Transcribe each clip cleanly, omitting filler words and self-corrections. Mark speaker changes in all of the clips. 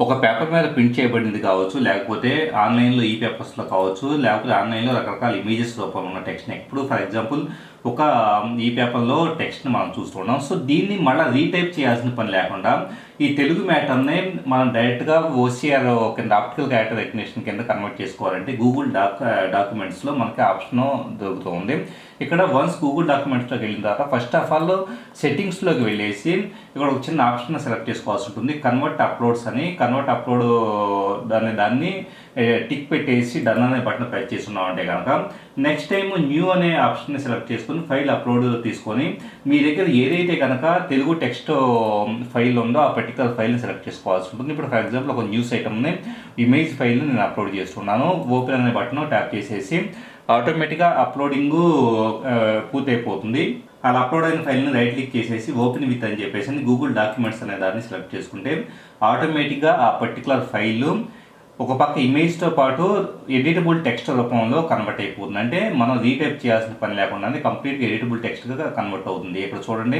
Speaker 1: ఒక పేపర్ మీద ప్రింట్ చేయబడింది కావచ్చు, లేకపోతే ఆన్లైన్లో ఈ పేపర్స్లో కావచ్చు, లేకపోతే ఆన్లైన్లో రకరకాల ఇమేజెస్ రూపంలో ఉన్న టెక్స్ట్ని ఇప్పుడు ఫర్ ఎగ్జాంపుల్ ఒక ఈ పేపర్లో టెక్స్ట్ని మనం చూస్తున్నాం. సో దీన్ని మళ్ళీ రీటైప్ చేయాల్సిన పని లేకుండా ఈ తెలుగు మ్యాటర్ని మనం డైరెక్ట్గా ఓసిఆర్ కింద ఆప్టికల్ క్యారెక్టర్ రికగ్నిషన్ కింద కన్వర్ట్ చేసుకోవాలంటే గూగుల్ డాక్యుమెంట్స్లో మనకి ఆప్షన్ దొరుకుతుంది. ఇక్కడ వన్స్ గూగుల్ డాక్యుమెంట్స్లోకి వెళ్ళిన తర్వాత ఫస్ట్ ఆఫ్ ఆల్ సెట్టింగ్స్లోకి వెళ్ళేసి ఇక్కడ ఒక చిన్న ఆప్షన్ సెలెక్ట్ చేసుకోవాల్సి ఉంటుంది, కన్వర్ట్ అప్లోడ్స్ అని. కన్వర్ట్ అప్లోడ్ దాన్ని టిక్ పెట్టేసి డన్ అనే బటన్ ప్రెస్ చేస్తున్నాం అంటే కనుక నెక్స్ట్ టైం న్యూ అనే ఆప్షన్ని సెలెక్ట్ చేసుకుని ఫైల్ అప్లోడ్ తీసుకొని మీ దగ్గర ఏదైతే కనుక తెలుగు టెక్స్ట్ ఫైల్ ఉందో ఆ పర్టికులర్ ఫైల్ని సెలెక్ట్ చేసుకోవాల్సి ఉంటుంది. ఇప్పుడు ఫర్ ఎగ్జాంపుల్ ఒక న్యూస్ ఐటమ్ని ఇమేజ్ ఫైల్ని నేను అప్లోడ్ చేస్తున్నాను. ఓపెన్ అనే బటన్ ట్యాప్ చేసేసి ఆటోమేటిక్గా అప్లోడింగ్ పూర్తయిపోతుంది. అలా అప్లోడ్ అయిన ఫైల్ని రైట్ క్లిక్ చేసేసి ఓపెన్ విత్ అని చెప్పేసి గూగుల్ డాక్యుమెంట్స్ అనే దాన్ని సెలెక్ట్ చేసుకుంటే ఆటోమేటిక్గా ఆ పర్టికులర్ ఫైల్ ఒక పక్క ఇమేజ్తో పాటు ఎడిటబుల్ టెక్స్ట్ రూపంలో కన్వర్ట్ అయిపోతుంది. అంటే మనం రీటైప్ చేయాల్సిన పని లేకుండా కంప్లీట్గా ఎడిటబుల్ టెక్స్ట్గా కన్వర్ట్ అవుతుంది. ఇక్కడ చూడండి.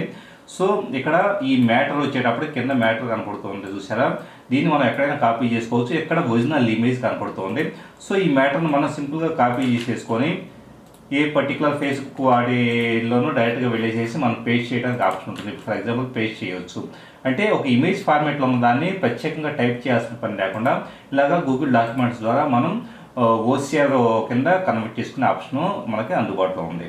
Speaker 1: సో ఇక్కడ ఈ మ్యాటర్ వచ్చేటప్పుడు కింద మ్యాటర్ కనపడుతుంది చూసారా, దీన్ని మనం ఎక్కడైనా కాపీ చేసుకోవచ్చు. ఎక్కడ ఒరిజినల్ ఇమేజ్ కనపడుతుంది. సో ఈ మ్యాటర్ని మనం సింపుల్గా కాపీ చేసేసుకొని ఏ పర్టికులర్ ఫేస్బుక్ వాటిలోనూ డైరెక్ట్గా వెళ్ళేసేసి మనం పేస్ట్ చేయడానికి ఆప్షన్ ఉంటుంది. ఫర్ ఎగ్జాంపుల్ పేస్ట్ చేయవచ్చు. అంటే ఒక ఇమేజ్ ఫార్మేట్లో ఉన్న దాన్ని ప్రత్యేకంగా టైప్ చేయాల్సిన పని లేకుండా ఇలాగా గూగుల్ డాక్యుమెంట్స్ ద్వారా మనం ఓసిఆర్ కింద కన్వర్ట్ చేసుకునే ఆప్షన్ మనకి అందుబాటులో ఉంది.